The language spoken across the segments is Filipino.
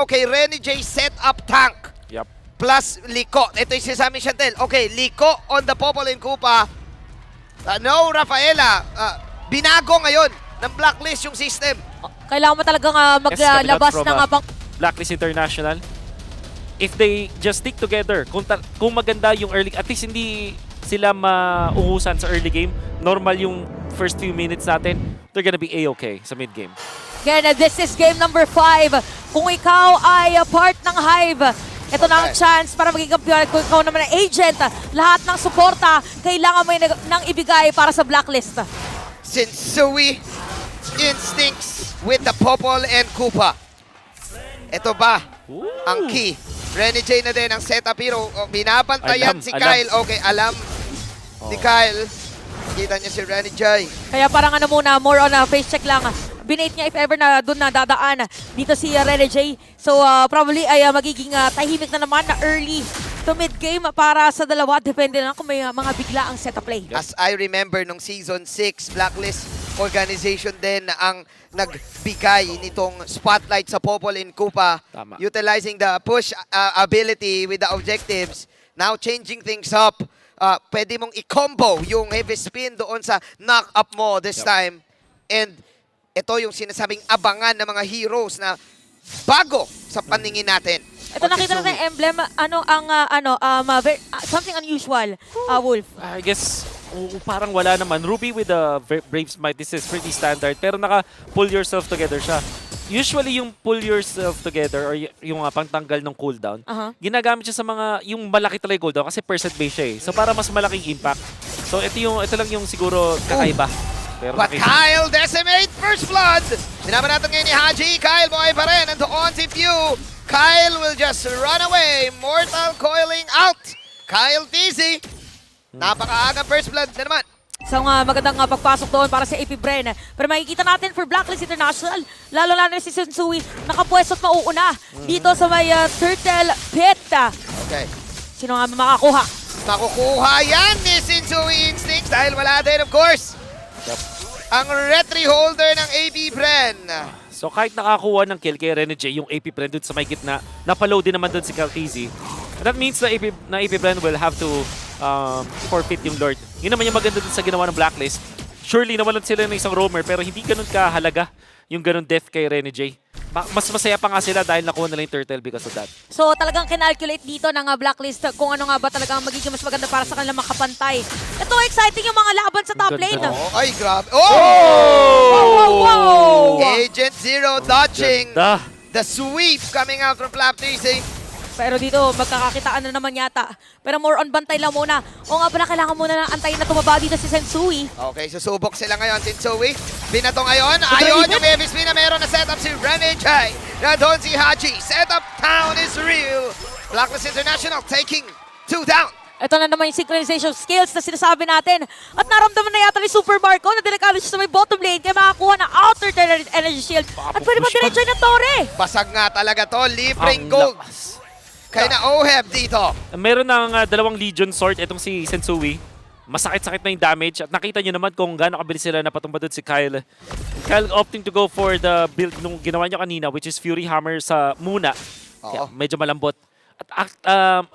Okay, Renny J set up tank. Yep. Plus Liko. Ito yung sinasabi ni Chantel. Okay, Liko on the Popol and Kupa. No, Rafaela. Binago ngayon ng blacklist yung system. Kailangan mo talagang Yes, maglabas coming out ng from, pang... Blacklist International. If they just stick together, kung maganda yung early, at least hindi sila mauhusan sa early game, normal yung first few minutes natin, they're gonna be A-okay sa mid-game. Again, this is game number 5. Kung ikaw ay part ng Hive, ito na ang chance para maging kampiyon. Kung ikaw naman ang agent, lahat ng suporta, kailangan mo nang ibigay para sa blacklist. Sensui Instincts with the Popol and Kupa. Ito ba ang key? Renny J na din ang setup hero. Binabantayan Alam, si alam. Kyle. Okay, alam ni Kyle. Kita niya si Renny J. Kaya parang muna, more on face check lang. Binate niya if ever na doon na dadaan dito si Renny J. So probably ay magiging tahimik na naman na early to mid-game para sa dalawa. Depende lang kung may mga bigla ang setup play. As I remember, nung Season 6, Blacklist organization din ang nagbigay nitong spotlight sa Popol in Kupa. Tama. Utilizing the push ability with the objectives. Now changing things up. Pwede mong i-combo yung heavy spin doon sa knock-up mo this time. And ito yung sinasabing abangan ng mga heroes na bago sa paningin natin. Ito nakita natin yung emblem, something unusual, Wolf. I guess, parang wala naman. Ruby with the Brave Smite, this is pretty standard. Pero naka-pull yourself together siya. Usually yung pull yourself together or yung pangtanggal ng cooldown, ginagamit siya sa mga, yung malaki talaga yung cooldown kasi percent base siya eh. So para mas malaking impact. So ito lang yung siguro kakaiba. Pero But Kyle decimate first blood. Sinabi natin ngayon ni Haji. Kyle buhay pa rin. Nandoon si Pew. Kyle will just run away. Mortal coiling out. Kyle TZ. Napakaaga first blood na naman. Isang magandang pagpasok doon para sa AP Bren. Pero makikita natin for Blacklist International, lalo na si Sensui, nakapwesto at mauuna dito sa may Turtle Pit. Okay. Sino nga makakuha? Makukuha yan ni Sensui Instincts dahil wala din, of course, ang retry holder ng AP Bren. So kahit nakakuha ng kill kay Renny J, yung AP Bren dun sa may gitna, napaload din naman dun si Kaltizi. That means na AP Bren will have to forfeit yung Lord. Yun naman yung maganda dun sa ginawa ng Blacklist. Surely nawalan sila ng isang roamer pero hindi ganun kahalaga yung ganun death kay Renny J. Mas masaya pa nga sila dahil nakuha nila yung turtle because of that. So talagang kinalculate dito ng Blacklist kung ano nga ba talagang magiging mas maganda para sa kanilang makapantay. Ito exciting yung mga laban sa top lane. Oh, ay, grabe. Oh! Wow! Agent Zero dodging Ganda. the sweep coming out from Flap TZ. Pero dito, magkakakitaan na naman yata. Pero more on bantay lang muna. O nga pala, kailangan muna na antayin na tumaba dito si Sensui. Okay, susubok sila ngayon. Sensui, binato ngayon. Ayun, yung heavy spin na meron na setup si Renny J. Nandun si Haji. Setup town is real. Blacklist International taking 2 down. Ito na naman yung synchronization skills na sinasabi natin. At naramdaman na yata ni Super Marco na delikado siya sa may bottom lane kaya makakuha ng outer energy shield. At pwede mag-diretso ng Torre. Basag nga talaga to. Libreng Ang gold. lakas. Kaya na Oheb dito. Meron ng dalawang Legion Sword itong si Sensui. Masakit-sakit na yung damage. At nakita nyo naman kung gaano kabilis sila napatumba doon si Kyle. Kyle opting to go for the build nung ginawa niya kanina, which is Fury Hammer sa muna. Kaya medyo malambot. At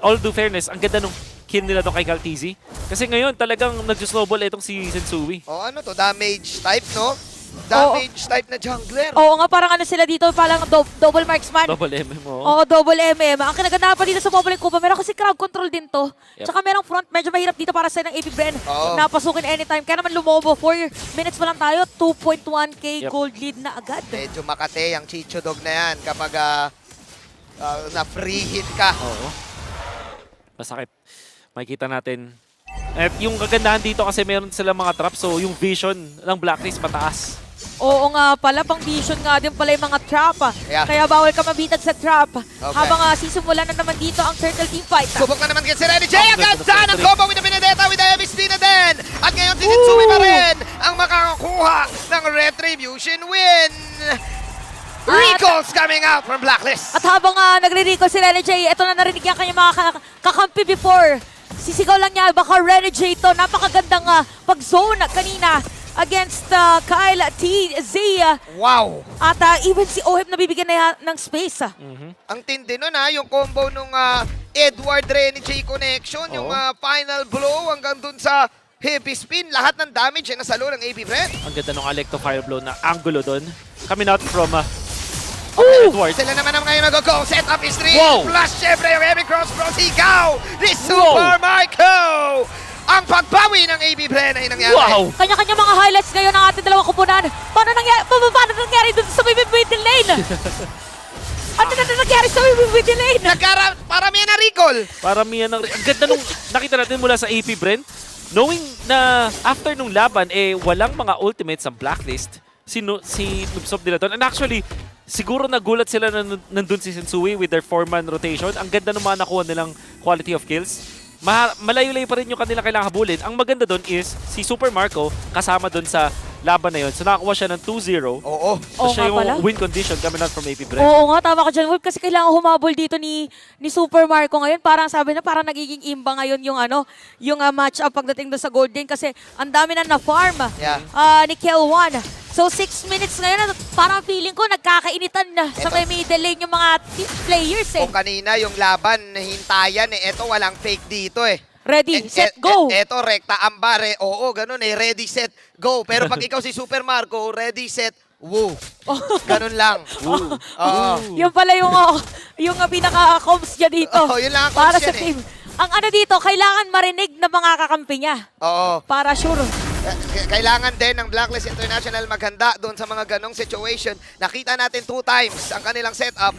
all due fairness, ang ganda nung kill nila doon kay Kaltizi. Kasi ngayon talagang nag-snowball itong si Sensui. Oh, ano to? Damage type, no? Damage type na jungler. Oo nga, parang sila dito, parang double marksman. Double MMO. Oo, double MM. Ang kinaganda pa dito sa Popol and Kupa, meron kasi crowd control din to. Tsaka merong front, medyo mahirap dito para sa ng AP Bren. Napasukin anytime. Kaya naman lumobo, 4 minutes pa lang tayo, 2.1k gold lead na agad. Medyo makate ang Chicho Dog na yan kapag na-free hit ka. Oo. Masakit. Makikita natin. At yung kagandahan dito kasi meron sila mga traps, so yung vision ng Blacklist mataas. Oo nga pala, pang vision nga din pala yung mga trap. Yeah. Kaya bawal ka mabitag sa trap. Habang sisimulan na naman dito ang Turtle Team Fight. Subok na naman kasi si Renny J. Ang ganda ng combo with the Benedetta with the heavy spin na din. At ngayon si Sensui pa rin ang makakakuha ng Retribution win. Recalls coming out from Blacklist. At habang nagre-recall si Renny J, ito na narinig niya kanyang mga kakampi before. Sisigaw lang niya, baka Renny J to. Napakagandang pag-zone kanina against Kyle TZ. Wow! At even si Oheb nabibigyan na ng space. Ang tindi nun yung combo nung Edward Renegade connection, yung final blow hanggang dun sa heavy spin, lahat ng damage ay nasalo ng AB Brent. Ang ganda ng Alecto Fireblow na angulo doon. Coming out from Edward. Sila naman ang ngayon nag-go. Set up is 3. Wow. Plus, syempre, yung heavy crossbow. Sigaw! Ni Super Marco! Ang pagbawi ng AB Brent ay nangyari. Wow! Kanya-kanya mga highlights ngayon ng ating dalawang kupunan. Paano nangyari dun sa middle lane? Ano na nangyari sa middle lane? Paramihan na recall. Paramihan ng... Ang ganda nung nakita natin mula sa AP Brent. Knowing na after nung laban, walang mga ultimates sa blacklist, si Noobsoft nila doon. And actually, siguro nagulat sila na nandun si Sensui with their 4-man rotation. Ang ganda ng mga nakuha nilang quality of kills. Malayo-layo pa rin yung kanila kailangan habulin. Ang maganda doon is si Super Marco kasama doon sa laban na yun. So nakakuha siya ng 2-0. Oo. So siya nga pala. yung win condition coming out from AP Brent. Oo nga, tama ka dyan, Wolf. Kasi kailangan humabol dito ni Super Marco ngayon. Parang sabi na, parang nagiging imba ngayon yung match-up pagdating doon sa Golden. Kasi ang dami na na-farm ni Kel1. So 6 minutes ngayon, parang feeling ko nagkakainitan na sa may middle lane yung mga players Kung kanina yung laban, hintayan eto walang fake dito Ready, set, go! Eto, rekta, ambare. Oo, ganun ready, set, go. Pero pag ikaw si Super Marco, ready, set, woo. Ganun lang. Ooh. Oo. Yung pala yung pinaka-comms niya dito. Oo, yun lang ang para comms sa yan team. Ang ano dito, kailangan marinig na mga kakampi niya. Oo. Para sure. Kailangan din ng Blacklist International maghanda doon sa mga ganong situation. Nakita natin 2 times ang kanilang setup.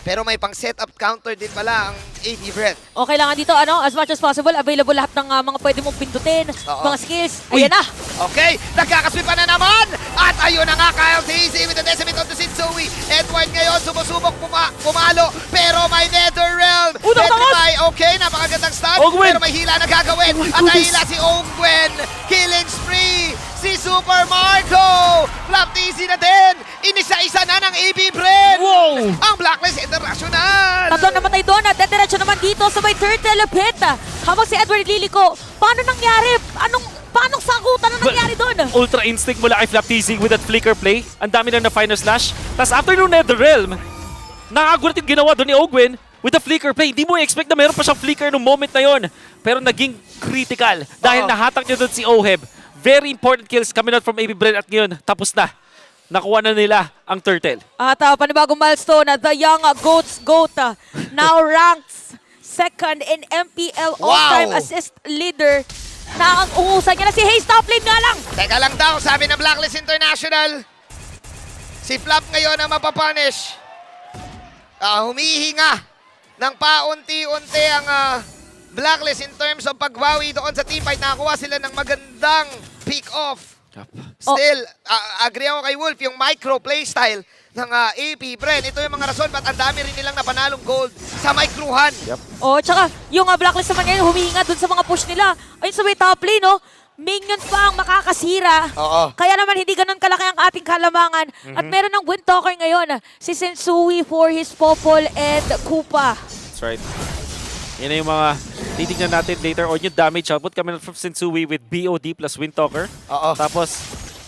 Pero may pang setup counter din pala ang AB Brent. O kailangan dito, as much as possible, available lahat ng mga pwede mong pindutin, Oo. mga skills. Ayan na! Okay, nagkakasweep na naman! At ayun na nga, Kyle TZ with the decimate on the Sensui. Edward ngayon, sumusubok pumalo, pero may Netherrealm. Unang Netherrealm, okay, napakagandang stun, Ogwen! pero may hila na gagawin. Oh my At goodness. nahila si Ogwen. Killing spree, si Super Marco. Flap TZ na din. Inisa-isa na ng AB Brent. Wow! Ang Blacklist International. Tatlong namatay doon at dediretso naman dito sa may turtle pit. Habang si Edward Lilico, paano nangyari? Paano sagutan na nangyari doon? Ultra instinct mula kay Flap TZ with that flicker play. Ang dami na final slash. Tapos after nung Netherrealm, nakagulat yung ginawa doon ni Ogwen with the flicker play. Hindi mo expect na meron pa siyang flicker nung moment na yon. Pero naging critical dahil nahatak niya doon si Oheb. Very important kills coming out from AB Brent at ngayon, tapos na. Nakuha na nila ang turtle. At panibagong milestone, the Young Goats Goat now ranks second in MPL all-time assist leader. Na ang uusan niya na si Hayes, top lane nga lang. Teka lang daw, sabi ng Blacklist International. Si Flap ngayon ang mapapunish. Humihinga ng paunti-unti ang Blacklist in terms of pagbawi doon sa teamfight. Nakakuha sila ng magandang pick-off. Still, agree ako kay Wolf, yung micro playstyle ng AP Brent. Ito yung mga rason ba't ang dami rin nilang napanalong gold sa microhan. Tsaka yung Blacklist naman ngayon, humihinga dun sa mga push nila. Ayun sa may top lane, minion pa ang makakasira. Oo. Kaya naman hindi ganun kalaki ang ating kalamangan. At meron ng Wind Talker ngayon, si Sensui for his Popol and Koopa. That's right. Yan na yung mga titignan natin later on yung damage output coming out from Sensui with BOD plus Windtalker. Oo. Tapos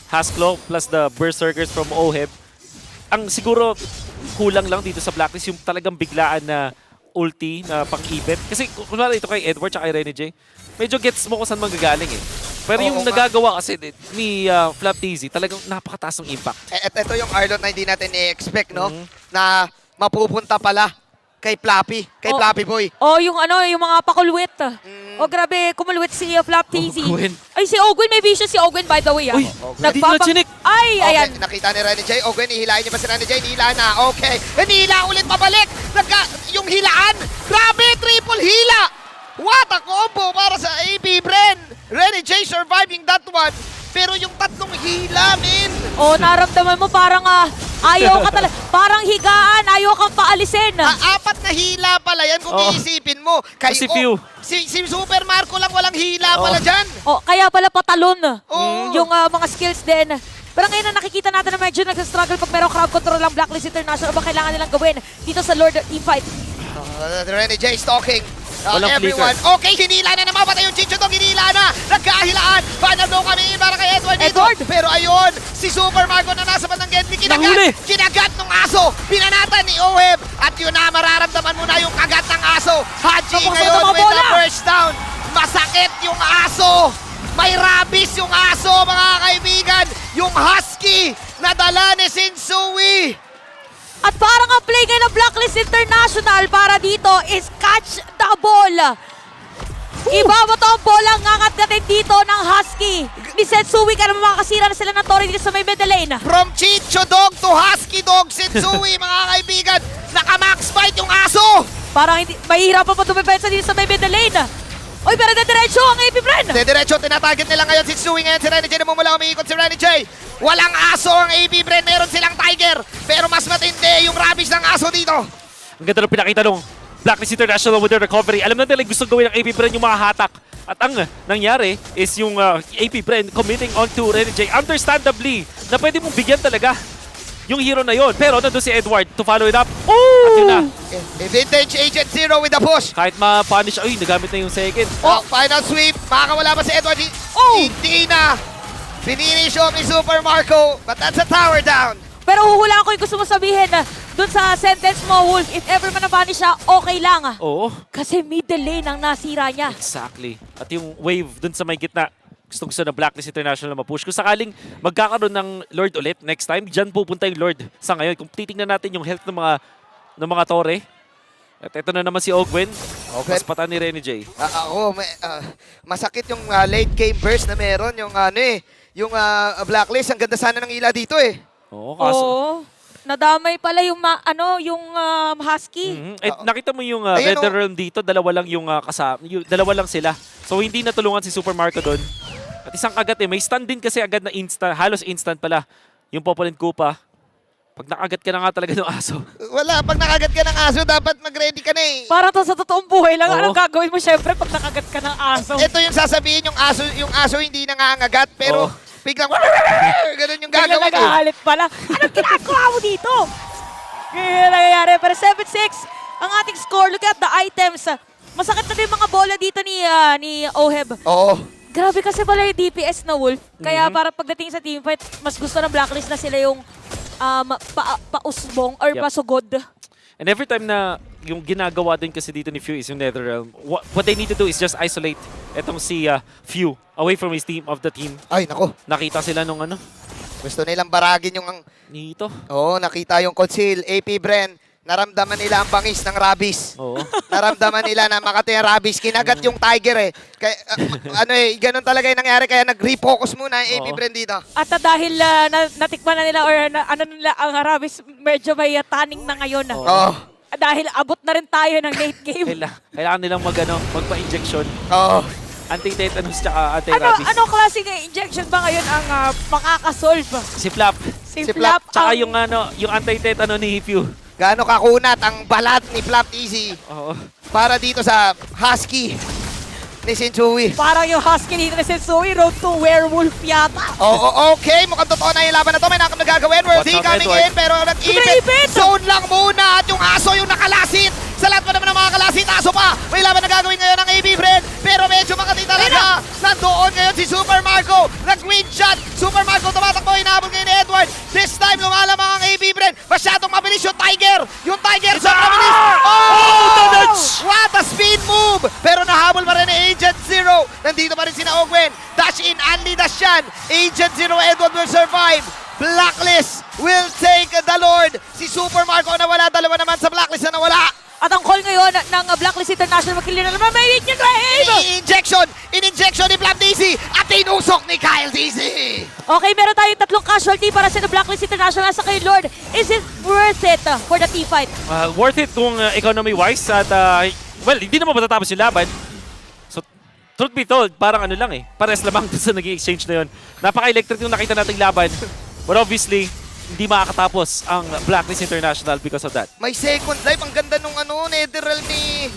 Hasklo plus the Berserkers from Oheb. Ang siguro kulang lang dito sa Blacklist yung talagang biglaan na ulti na pang-ibet. Kasi kunwari ito kay Edward at kay Rene J, medyo gets mo kung saan manggagaling Pero yung nagagawa kasi ni Flap TZ, talagang napakataas ng impact. Ito yung Arlot na hindi natin i-expect, no? Na mapupunta pala kay Flappy, kay Flappy Boy. Yung mga pakulwit. Grabe, kumulwit si Flap TZ. Ogwen. Ay, si Ogwen, may vision si Ogwen, by the way. Uy, hindi na chinik. Ay, ayan. Okay, nakita ni Rene J. Ogwen, hihilahin niya ba si Rene J? Hila na, okay. Hinihila ulit, pabalik. Yung hilaan, grabe, triple hila. What a combo para sa AB Brent. Rene J surviving that one. Pero yung tatlong hila, min. Naramdaman mo parang ayaw ka talaga. Parang higaan, ayaw kang paalisin. 4 na hila pala yan kung iisipin mo. Kasi few. Si Super Marco lang walang hila pala dyan. Kaya pala patalon Oo. yung mga skills din. Pero ngayon na nakikita natin na medyo nagsastruggle pag merong crowd control lang Blacklist International. Ba kailangan nilang gawin dito sa Lord teamfight? Rene J is talking. Walang Everyone. flicker. Okay, hinila na naman. mapapatay yung Chicho Dog, hinila na, nagkahilaan, final blow kami para kay Edward dito. Edward! Pero ayun, si Super Marco na nasa bandang Genli, Nahuli! kinagat ng aso, pinanatan ni Oheb, at yun na, mararamdaman mo na yung kagat ng aso. Haji Tapos ngayon sa mga with the bola! first down. Masakit yung aso. May rabies yung aso, mga kaibigan. Yung husky na dala ni Sensui. At parang ang play ngayon ng Blacklist International para dito is catch the ball. Ibabaw to ang bola, ngangat-gatin dito ng Husky. Ni Sensui, kaya naman makakasira na sila ng Torre dito sa may middle lane. From Chicho Dog to Husky Dog, Sensui, mga kaibigan. Naka-max fight yung aso. Parang hindi, mahihirapan pa tumipetsa dito sa may middle lane. Oy, pero diretso ang AP Bren. Diretso, tinatarget nila ngayon si Sensui. Ngayon si Renny J, namumula umiikot si Renny J. Walang aso ang AP Bren, meron silang Tiger. Pero mas matindi yung rabies ng aso dito. Ang ganda ng pinakita nung Blacklist International with their recovery. Alam na nila gusto gawin ng AP Bren yung mga hatak. At ang nangyari is yung AP Bren committing onto Renny J. Understandably, na pwede mong bigyan talaga yung hero na yon. Pero nandun si Edward to follow it up. At yun na. Vintage Agent Zero with the push. Kahit ma-punish, ay, nagamit na yung second. Final sweep. Makakawala pa si Edward. Oh! Hindi na. Finish off ni Super Marco. But that's a tower down. Pero huhulaan ko yung gusto mo sabihin dun sa sentence mo, Wolf. If ever man nabani siya, okay lang. Oo, Kasi middle lane ang nasira niya. exactly. At yung wave dun sa may gitna, gusto na Blacklist International na ma-push. Kung sakaling magkakaroon ng Lord ulit next time, dyan pupunta yung Lord sa ngayon. Kung titingnan natin yung health ng mga Torre, at ito na naman si Ogwen, mas pata ni Renny J. Masakit yung late game burst na meron. Yung Blacklist. Ang ganda sana ng ila dito eh. Oo, kaso. Oo. Nadamay pala yung Husky. Nakita mo yung Ayan, Red Realm dito, dalawa lang yung kasama, dalawa lang sila. So hindi natulungan si Super Marco doon. At isang kagat may stun din kasi agad na instant, halos instant pala yung Popolin Koopa. Pag nakagat ka na nga talaga ng aso. Wala, pag nakagat ka ng aso, dapat mag-ready ka na eh. Parang to sa totoong buhay lang. Oo. Anong gagawin mo syempre pag nakagat ka ng aso? Ito yung sasabihin yung aso hindi nangangagat, pero Oo. biglang ganun yung Bigla gagawin eh. nagahalit pala. Anong ginagawa mo dito? Ganyan nangyayari. Pero 7-6 ang ating score. Look at the items. Masakit na din yung mga bola dito ni Oheb. Oo. Grabe kasi pala yung DPS na Wolf. Kaya para pagdating sa teamfight, mas gusto ng Blacklist na sila yung pausbong or Yep. pasugod. And every time na yung ginagawa din kasi dito ni Few is yung Netherrealm, what they need to do is just isolate etong si Few away from his team of the team. Ay, nako. Nakita sila nung Gusto nilang baragin yung nito. Oo, nakita yung Conceal, AP Bren. Naramdaman nila ang bangis ng rabies. Oo. Naramdaman nila na Makati ang rabies. Kinagat yung Tiger eh. Kaya, ganun talaga yung nangyari. Kaya nag-refocus muna ang AP Oo. Bren dito. At dahil natikman na nila or nila ang Harabis, medyo may tanning na ngayon. Oo. Dahil abot na rin tayo ng late game. Kailangan nilang magpa-injection. Oo. Anti-tetanus tsaka anti-rabies. Ano klaseng injection ba ngayon ang makakasolve? Si Flap. Si Si Flap Tsaka ang- yung anti-tetano ni Few. Gaano kakunat ang balat ni Flap Easy Oo. para dito sa Husky ni Sensui. Parang yung Husky dito na Sensui, road to werewolf yata. Oo, okay. Mukhang totoo na yung laban na to. May nakam na gagawin. Worthy Watch out, coming Edward. in. Pero Ipit! nag-ipit. Zone lang muna. At yung aso yung nakalasit. Sa lahat pa naman ng mga kalasit, aso pa. May laban na gagawin ngayon ng AB Friend. Pero medyo makati talaga. Nandoon ngayon si Super Marco. Nag-green shot. Super Marco tumatakbo. Inaabot ngayon ni Edward. This time lumalamang ang AB Friend. Masyadong mabilis yung Tiger. Yung Tiger sa mabilis. Oh! What a speed move. Pero nahabol pa rin ni Agent Zero. Nandito pa rin sina Ogwen. Dash in, Andy dash yan. Agent Zero, Edward will survive. Blacklist will take the Lord. Si Super Marco nawala. Dalawa naman sa Blacklist na nawala. At ang call ngayon ng Blacklist International, magkili na naman, may weak yung drive! In-injection ni Flap DC at tinusok ni Kyle DC. Okay, meron tayong tatlong casualty para sa Blacklist International sa kay Lord. Is it worth it for the team fight? Worth it kung economy-wise at well, hindi naman matatapos yung laban. So, truth be told, parang ano lang pares lamang dun sa naging exchange na yun. Napaka-electric yung nakita nating laban. But obviously, hindi makakatapos ang Blacklist International because of that. May second life. Ang ganda nung Netherrealm ni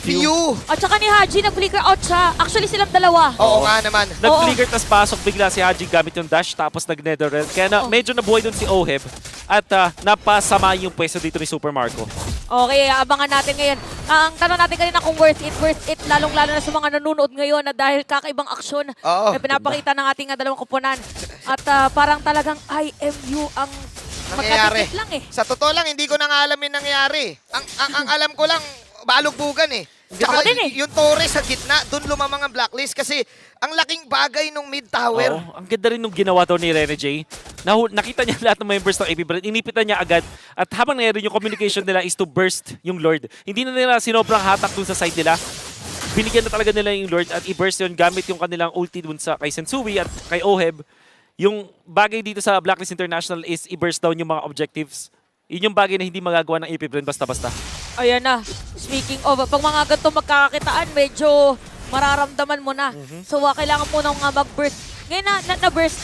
Few. At saka ni Haji, nag-flicker out siya. Actually, silang dalawa. Oo nga naman. Nag-flicker tas pasok bigla si Haji gamit yung dash tapos nag-netherrealm. Kaya medyo nabuhay dun si Oheb at napasama yung pwesto dito ni Super Marco. Okay, abangan natin ngayon. Ang tanong natin kanina kung worth it, lalong-lalo na sa mga nanonood ngayon na dahil kakaibang aksyon Oo. na pinapakita ng ating dalawang koponan. At parang talagang IMU ang Nangyayari. magkadikit lang eh. Sa totoo lang, hindi ko na nga alam yung nangyari. Ang alam ko lang, balugbugan eh. Ako din eh. Yung Torres sa gitna, dun lumamang ang blacklist kasi ang laking bagay nung mid tower. Oo, ang ganda rin nung ginawa daw ni Rene J. Nakita niya lahat ng members ng AP Brand, inipitan niya agad. At habang nangyari yung communication nila is to burst yung Lord. Hindi na nila sinobrang hatak dun sa side nila. Binigyan na talaga nila yung Lord at i-burst yun gamit yung kanilang ulti dun sa kay Sensui at kay Oheb. Yung bagay dito sa Blacklist International is i-burst down yung mga objectives. Yun yung bagay na hindi magagawa ng AP Brand basta-basta. Ayan na. Speaking of, pag mga ganito magkakakitaan, medyo mararamdaman mo na. So, kailangan mo nang mag-burst. Ngayon na-burst.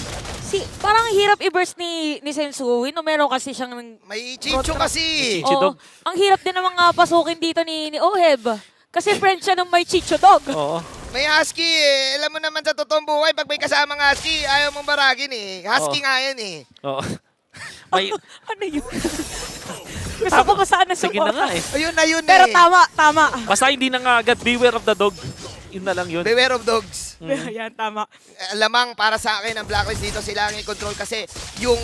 Parang hirap i-burst ni Sensui. No, meron kasi siyang... May Chicho kasi. Chicho Oo. Dog. Ang hirap din namang pasukin dito ni Oheb. Kasi friend siya nung may Chicho Dog. Oo. May husky eh. Alam mo naman sa totoong buhay, pag may kasamang husky, ayaw mong baragin eh. Husky Oo. nga yan eh. Oo. May, Ano yun? Gusto ko pa sana sige na nga eh. Ayun na yun Pero eh. tama. Basta hindi na nga agad beware of the dog. Yun na lang yun. Beware of dogs. Yan, tama. Lamang para sa akin ang blacklist dito sila ang i-control kasi yung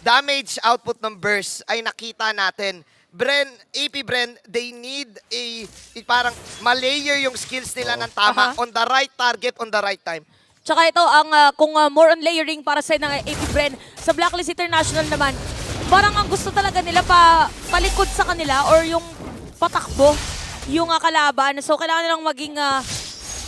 damage output ng burst ay nakita natin. AP Bren, they need parang malayer yung skills nila ng tama on the right target, on the right time. Tsaka ito, kung more on layering para sa ng AP Bren, sa Blacklist International naman, parang ang gusto talaga nila palikod sa kanila or yung patakbo yung kalaban. So, kailangan nilang maging,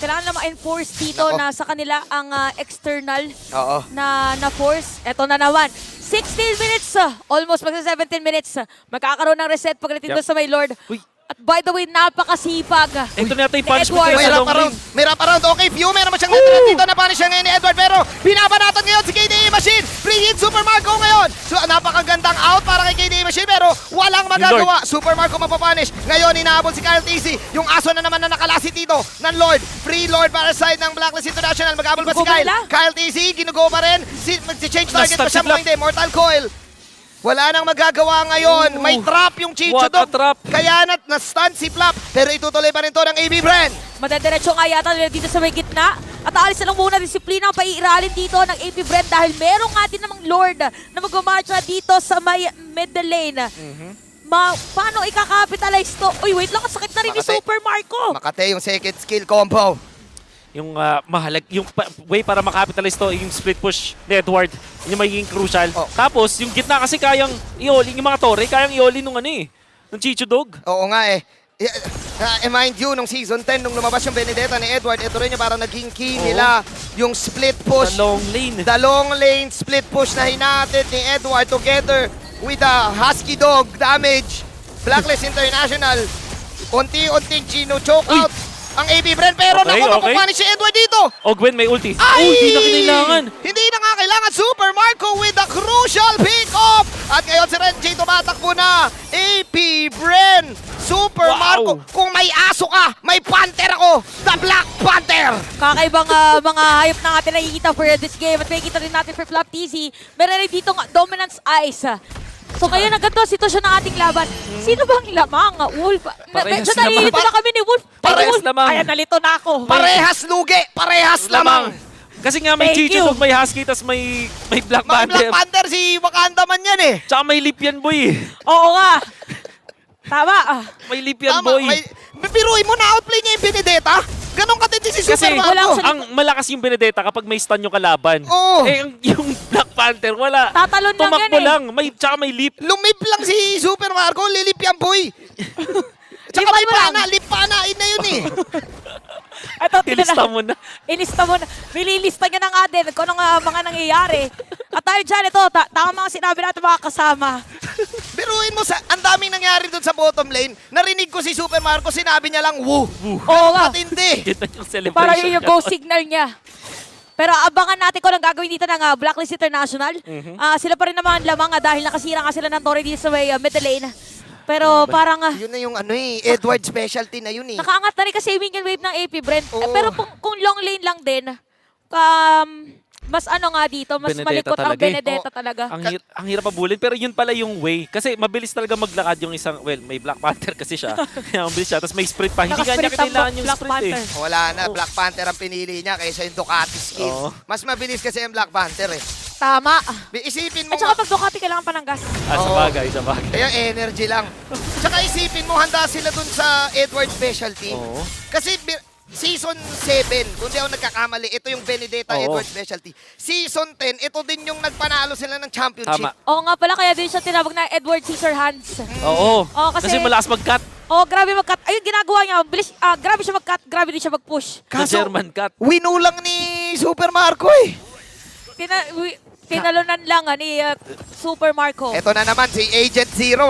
kailangan nila ma-enforce dito Nako. na sa kanila ang external Oo. na force. Ito na naman. 16 minutes, almost magsa 17 minutes. Magkakaroon ng reset pagdating Yep. doon sa may Lord. Uy. At by the way, napakasipag. Ito na yata yung Ni punishment Edward. nila May sa wrap long around. lane. May wrap around. Okay, Few. Meron mo siyang natira dito. Napanish siya ngayon ni Edward. Pero binabanatan ngayon si KDA Machine. Free hit Super Marco ngayon. So napakagandang out para kay KDA Machine. Pero walang magagawa. Super Marco mapapanish. Ngayon inaabot si Kyle TC. Yung aso na naman na nakalasit dito ng Lord. Free Lord para sa side ng Blacklist International. Mag-abol pa si Ginugo Kyle. nila. Kyle TC. Ginugo pa rin. Mag-change target pa Na-stun siya si mo Flap. hindi. Mortal Coil. Wala nang magagawa ngayon. Ooh. May trap yung Chicho What a Dog. trap. Kaya na-stun si Flap. Pero itutuloy pa rin to ng AB Brand. Madadiretso nga yata nila dito sa may gitna. At aalis na lang muna disiplina ang paiiralin dito ng AP Brand dahil meron nga din namang Lord na mag-marcha dito sa may middle lane. Paano ikakapitalize to? Uy, wait lang, ang sakit na rin ni Makate. Super Marco. Makate yung second skill combo. Yung way para makapitalize to, yung split push ni Edward, yung magiging crucial. Oh. Tapos, yung gitna kasi kayang i-all-in, yung mga tore, kayang i-all-in nung ng Chicho Dog. Oo nga eh. Mind you, nung season 10, nung lumabas yung Benedetta ni Edward, ito rin yung parang naging key Oo. nila. Yung split push. Sa long lane. The long lane split push na hinatid ni Edward together with the Husky Dog damage. Blacklist International. Unti-unting choke Uy. out ang AB Brand. Pero Okay, naku, okay. mapapanish si Edward dito. Ogwen may ulti. Ay! Uy, di na kinailangan. Hindi na nga kailangan. Super Marco with the crucial pick-off. At ngayon si Renji tumatakbo na. AP Bren. Super Wow. Marco. Kung may aso ka, may panther ako. The Black Panther. Kakaibang mga hayop na natin nakikita for this game at makikita rin natin for Flap TZ. Meron rin dito Dominance Ice. So ngayon, ang ganito ang sitwasyon ng ating laban. Sino bang lamang? Wolf? Parehas Medyo nalilito lamang. na kami ni Wolf. Ay, Parehas Wolf. lamang. Ayan, nalito na ako. Parehas lugi. Parehas lamang. Kasi nga may Thank Chicho you. Dog, may Husky, tas may Black Mga Black Panther. Panther si Wakanda man yan eh. Tsaka may lip yan, boy. Oo nga. Tama. May lip yan, Tama. boy. Biruin mo na outplay niya yung Benedetta. Ganon katindi si Kasi Super wala Marco. ko ang malakas yung Benedetta kapag may stun yung kalaban. Oo. Eh, yung Black Panther, wala. Tatalon lang yan Tumakbo eh. lang. Tsaka may lip. Lumip lang si Super Marco. Lilip yan, boy. Tsaka Lipan may mo lang. pana. Lip panain na yun eh. Ito, Ilista mo na. Ilista mo na. Nililista niya na nga din kung anong mga nangyayari. At dahil dyan, ito, tama mga sinabi natin mga kasama. Biruin mo, ang daming nangyari dun sa bottom lane. Narinig ko si Super Marco, sinabi niya lang, woo. Oo nga. Matindi. Kita yung celebration. Para yun yung niya go doon. signal niya. Pero abangan natin kung anong gagawin dito ng Blacklist International. Sila pa rin naman lamang dahil nakasira nga sila ng Torre dito sa may middle lane. Pero parang Yun na yung Edward specialty na yun eh. nakaangat na rin kasi yung minion wave ng AP Brent. Oo. Pero kung long lane lang din, mas nga dito, mas Benedetta malikot ang talaga eh. Benedetta talaga. Ang hirap pabulin, pero yun pala yung way. Kasi mabilis talaga maglakad yung isang, may Black Panther kasi siya. Kaya mabilis siya. Tapos may sprint pa. Hindi nga niya Naka-sprint ang kailangan yung Black sprint Panther. eh. Wala na, Black Panther ang pinili niya kaysa yung Ducati skin. Oo. Mas mabilis kasi yung Black Panther eh. Tama. Isipin mo At saka pag Ducati, kailangan pa ng gas. Sa Oo. bagay, sa bagay. kaya energy lang. Tsaka isipin mo, handa sila dun sa Edward specialty. Oo. Kasi Season 7, kung di ako nagkakamali, ito yung Benedetta Oo. Edward specialty. Season 10, ito din yung nagpanalo sila ng championship. Tama. Oo nga pala, kaya din siya tinawag na Edward Scissorhands. Oo. Oo, kasi- Kasi malakas mag-cut. Oh, grabe mag-cut. Ayun, ginagawa niya. Bilis, grabe siya mag-cut, grabe din siya mag-push. The German cut. winulang ni Super Marco eh. Tinalunan lang ni Super Marco. Ito na naman si Agent Zero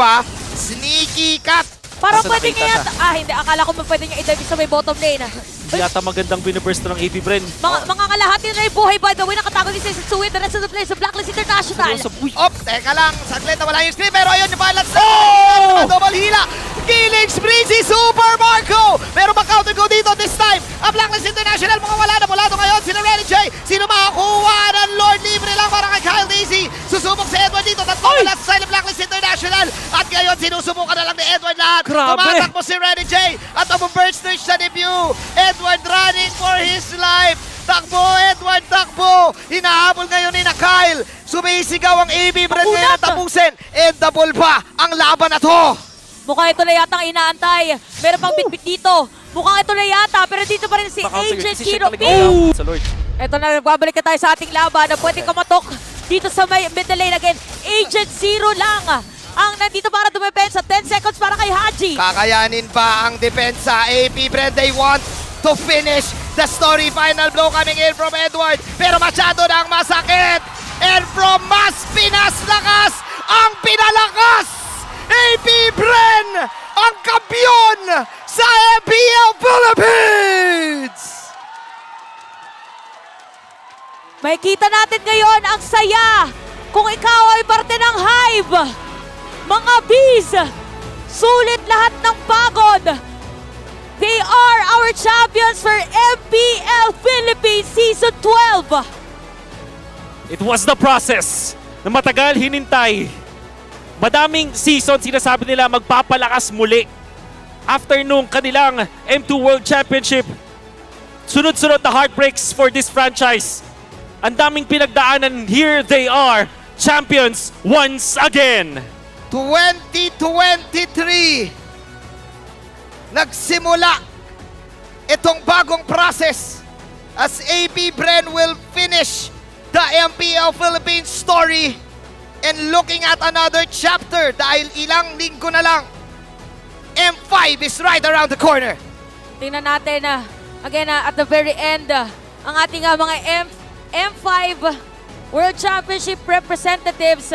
Sneaky cut. Parang Kaso pwede nakita niya siya. hindi. Akala ko pwede niya i-dive sa may bottom lane. Hindi yata magandang biniburst ng AP Bren. Mga kalahati na yung buhay, by the way, nakatago din si Setsui, the rest of the players sa Blacklist International. Seryoso, uy. Op, teka lang. Saglit na wala yung screen. Pero ayun yung balance na. Double hila. Killing spree si Super Marco. Meron ba counter go dito this time? Ang Blacklist International, mga wala na mula ngayon. Sino Renny J? Sino makakuha ng Lord Libre lang para kay Kyle Daisy? Susubok si Edward dito. Tatlo na sa side ng Blacklist International. At ngayon, sinusubukan na lang ni Edward lahat. Grabe. Tumatakbo si Renny J. At ang burst sa debut. Edward running for his life. Takbo, Edward, takbo! Hinahabol ngayon ni na Kyle. Sumisigaw ang AB Brand ngayon na tapusin. And double pa ang laban na to. Mukhang ito na yata ang inaantay. Meron pang bitbit dito. Mukhang ito na yata, pero dito pa rin si Agent Zero P. Sa Lord. Ito na, nagbabalik na tayo sa ating laban na pwede kumatok dito sa may middle lane again. Agent Zero lang ang nandito para dumepensa. 10 seconds para kay Haji. Kakayanin ba ang depensa? AB Brand, they want to finish the story. Final blow coming in from Edward. Pero masyado na ang masakit. And from Mas Pinas Lakas, ang pinalakas! AB Bren, ang kampiyon sa MPL Philippines! Makikita natin ngayon ang saya kung ikaw ay parte ng Hive. Mga bees, sulit lahat ng pagod. They are our champions for MPL Philippines Season 12. It was the process na matagal hinintay. Madaming season sinasabi nila magpapalakas muli. After nung kanilang M2 World Championship, sunod-sunod na heartbreaks for this franchise. Ang daming pinagdaanan, here they are, champions once again. 2023, nagsimula itong bagong process as AB Bren will finish the MPL Philippines story and looking at another chapter dahil ilang linggo na lang. M5 is right around the corner. Tingnan natin, again, at the very end, ang ating mga M5 World Championship representatives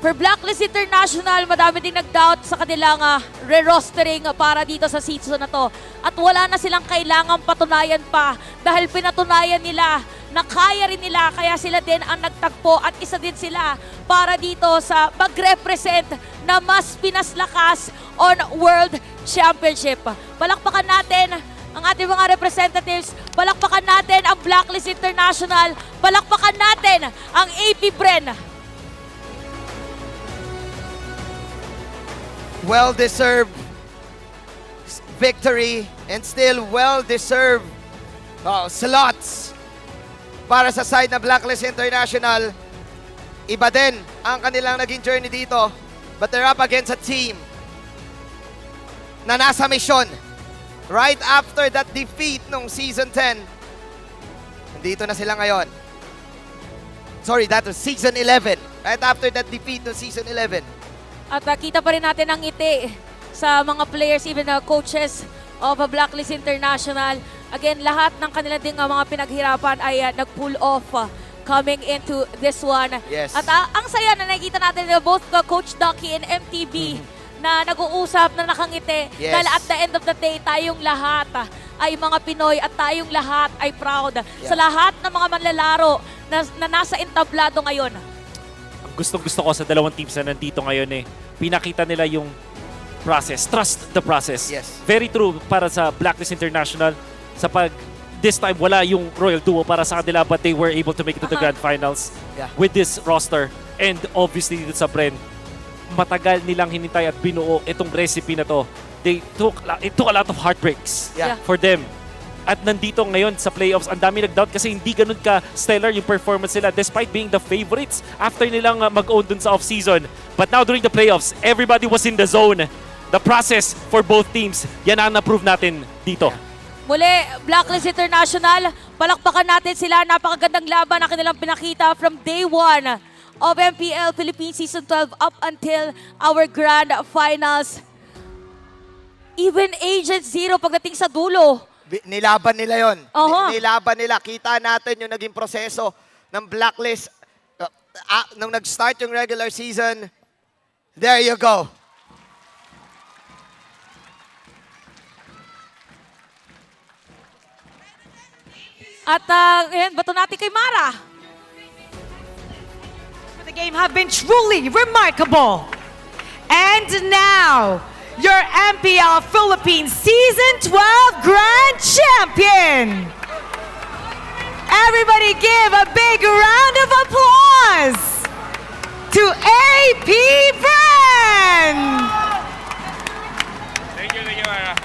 for Blacklist International. Madami ding nag-doubt sa kanilang re-rostering para dito sa season na to. At wala na silang kailangang patunayan pa dahil pinatunayan nila na kaya rin nila, kaya sila din ang nagtagpo at isa din sila para dito sa mag-represent na Mas Pinas Lakas on World Championship. Palakpakan natin ang ating mga representatives, palakpakan natin ang Blacklist International, palakpakan natin ang AP Bren. Well-deserved victory and still well-deserved slots para sa side na Blacklist International. Iba din ang kanilang naging journey dito, but they're up against a team na nasa mission right after that defeat nung Season 10. Nandito na sila ngayon. Sorry, that was Season 11. Right after that defeat nung Season 11. At kita pa rin natin ang ngiti sa mga players, even coaches of Blacklist International. Again, lahat ng kanila ding mga pinaghirapan ay nag-pull off coming into this one. Yes. At ang saya na nakikita natin both Coach Ducky and MTB na nag-uusap, na nakangiti. Yes. Dahil at the end of the day, tayong lahat ay mga Pinoy at tayong lahat ay proud sa lahat ng mga manlalaro na nasa entablado ngayon. Ang gustong-gusto ko sa dalawang teams na nandito ngayon pinakita nila yung process. Trust the process. Yes. Very true para sa Blacklist International. Sa pag this time wala yung Royal Duo para sa kanila but they were able to make it to the Grand Finals Yeah. with this roster. And obviously dito sa Bren, matagal nilang hinintay at binuo itong recipe na to. It took a lot of heartbreaks Yeah. for them. At nandito ngayon sa playoffs, ang dami nag-doubt kasi hindi ganun ka stellar yung performance nila despite being the favorites after nilang mag-own dun sa off-season. But now during the playoffs, everybody was in the zone. The process for both teams, yan ang na-prove natin dito. Muli, Blacklist International, palakpakan natin sila. Napakagandang laban na kanilang pinakita from day 1 of MPL Philippines Season 12 up until our Grand Finals. Even Agent Zero pagdating sa dulo. Nilaban nila yon. Oho. Nilaban nila. Kita natin yung naging proseso ng Blacklist nung nag-start yung regular season. There you go. At ngayon, bato natin kay Mara. The game have been truly remarkable. And now, your MPL Philippines Season 12 Grand Champion. Everybody give a big round of applause to AP Brand. Thank you, Mara.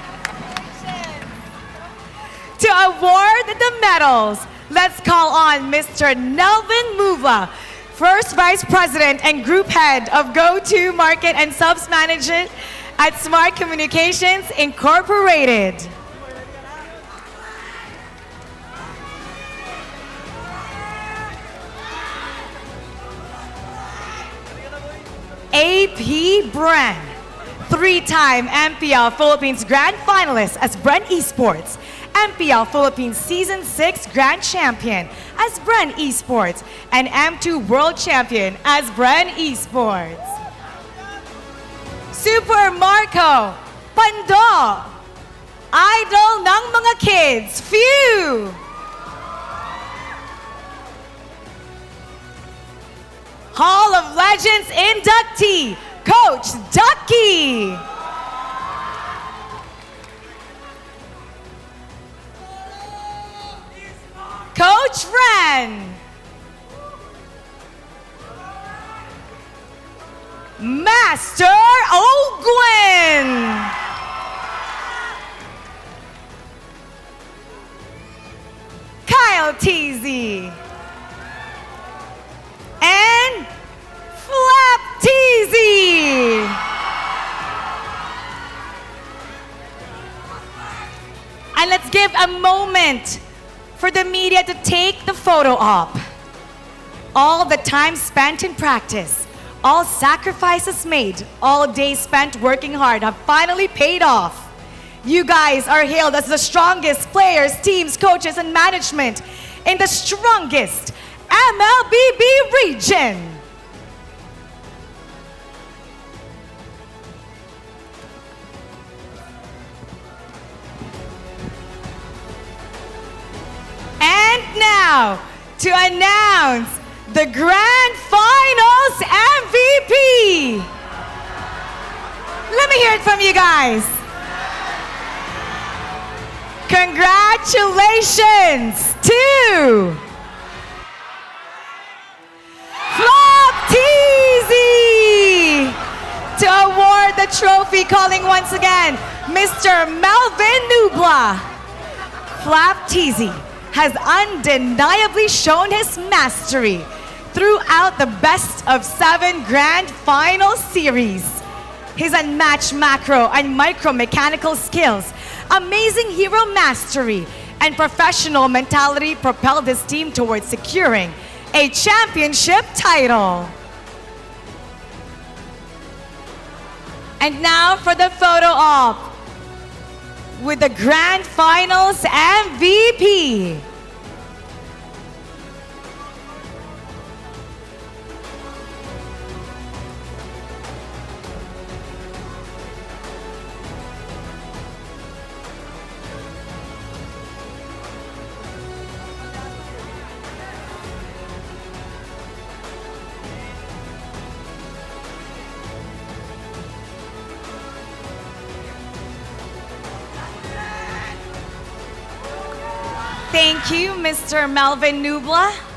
To award the medals, let's call on Mr. Nelvin Muva, First Vice President and Group Head of Go-To Market and Subs Management at Smart Communications Incorporated. AP Bren, three-time MPL Philippines Grand Finalist as Bren Esports, MPL Philippines Season 6 Grand Champion as Bren Esports, and M2 World Champion as Bren Esports. Super Marco Pando, idol ng mga kids, Few. Hall of Legends inductee, Coach Ducky. Coach Ren. Master Ogwin. Kyle Teasy. And Flap Teasy. And let's give a moment for the media to take the photo op. All the time spent in practice, all sacrifices made, all days spent working hard have finally paid off. You guys are hailed as the strongest players, teams, coaches, and management in the strongest MLBB region. And now, to announce the Grand Finals MVP. Let me hear it from you guys. Congratulations to Flop Teasy to award the trophy, calling once again Mr. Melvin Nubla. Flap Teasy has undeniably shown his mastery throughout the best of 7 Grand Final series. His unmatched macro and micro mechanical skills, amazing hero mastery, and professional mentality propelled his team towards securing a championship title. And now for the photo op with the Grand Finals MVP. Thank you, Mr. Melvin Nubla.